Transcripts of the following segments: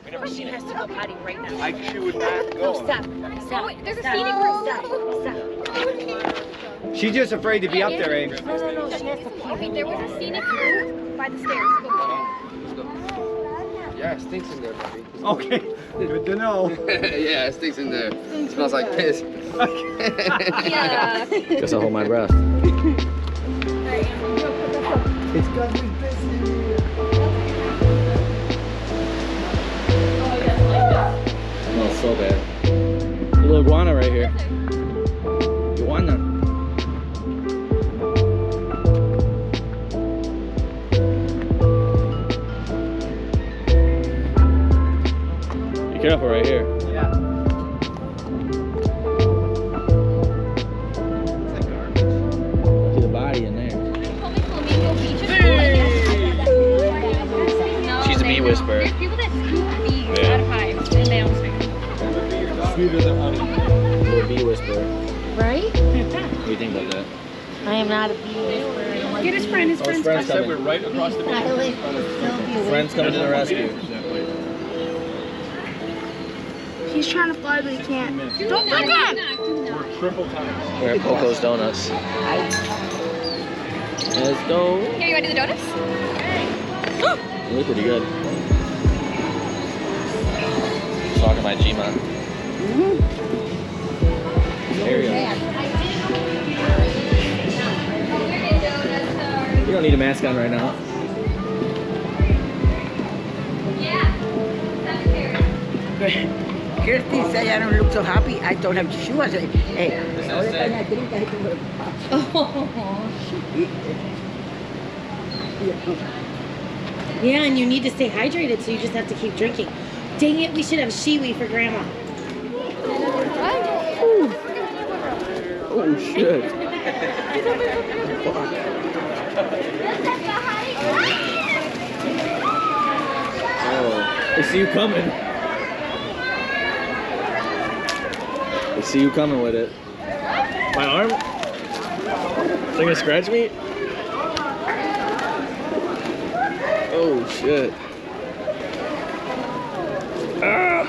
She has to go potty right now. She would not go. Stop. Oh, wait, there's a scenic route. Stop. She's just afraid to be up there, Abe. No, she has to pee. Okay, there was a scenic route by the stairs. Go. Yeah, it stinks in there, buddy. Okay, good to know. Yeah, it stinks in there. It smells like piss. Yeah. Guess I'll hold my breath. It's gonna be busy. Smells so bad. A little iguana right here. Iguana. Be careful right here. Yeah. It's like garbage. See the body in there. Flamingo Beach is cool. She's a bee whisperer. There's people that scoop bees out of hives and they don't speak. Sweeter than honey. Little bee whisperer. Right? What do you think about that? I am not a bee whisperer. Get his friend. His friend's friend's coming. coming. right across the Friends coming to the rescue. He's trying to fly, but he can't. Don't do that. Triple time. We're at Coco's Donuts. Let's go. Here, you want to do the donuts? They look pretty good. Talking my Gma. There you go. You don't need a mask on right now. Kirsty said I don't look so happy. I don't have shoes. I say, hey, Yeah, and you need to stay hydrated, so you just have to keep drinking. Dang it, we should have shiwi for Grandma. Oh shit. Oh, they see you coming. They see you coming with it. My arm? They're gonna scratch me? Oh shit. Ah!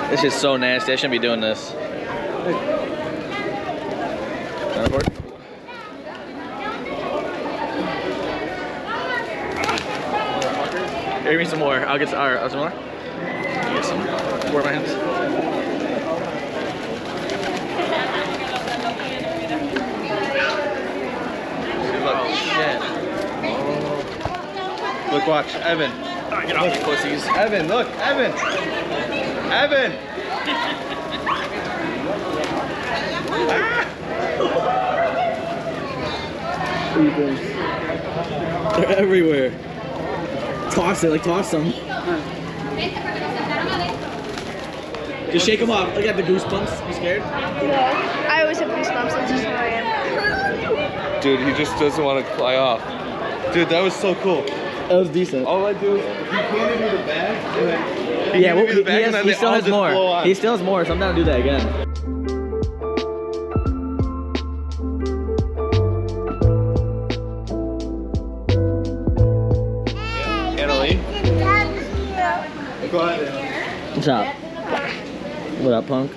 This is so nasty. I shouldn't be doing this. Here, give me some more. I'll get some, some more. You get some more of my hands. Oh shit. Oh. Look, watch, Evan. Get off, you pussies. Evan, look, Evan. Evan. They're everywhere. Toss it, like toss them. Just shake them off. Look at the goosebumps. You scared? I always have goosebumps. That's just who I am. Dude, he just doesn't want to fly off. Dude, that was so cool. That was decent. All I do is, if you handed me the bag, and then Yeah, well, me the bag, and then he they still all has just blow more. on. He still has more, so I'm down to do that again. Annalie? Go ahead. What's up? What up, punk?